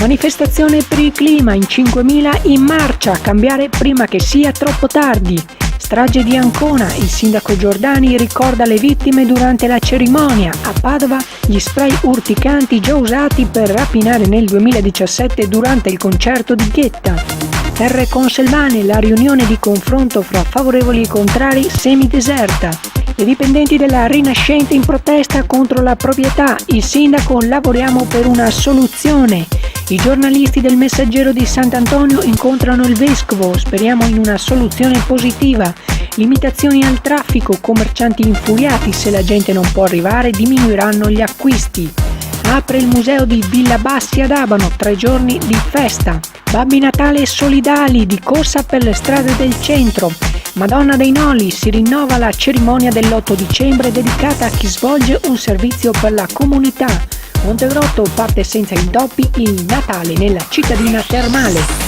Manifestazione per il clima in 5.000 in marcia, cambiare prima che sia troppo tardi. Strage di Ancona, il sindaco Giordani ricorda le vittime durante la cerimonia. A Padova gli spray urticanti già usati per rapinare nel 2017 durante il concerto di Ghetta. Terre Conselvane, la riunione di confronto fra favorevoli e contrari semideserta. I dipendenti della Rinascente in protesta contro la proprietà. Il sindaco: lavoriamo per una soluzione. I giornalisti del Messaggero di Sant'Antonio incontrano il vescovo, speriamo in una soluzione positiva. Limitazioni al traffico, commercianti infuriati, se la gente non può arrivare diminuiranno gli acquisti. Apre il museo di Villa Bassi ad Abano, 3 giorni di festa. Babbi Natale solidali, di corsa per le strade del centro. Madonna dei Noli, si rinnova la cerimonia dell'8 dicembre dedicata a chi svolge un servizio per la comunità. Montegrotto parte senza intoppi il Natale nella cittadina termale.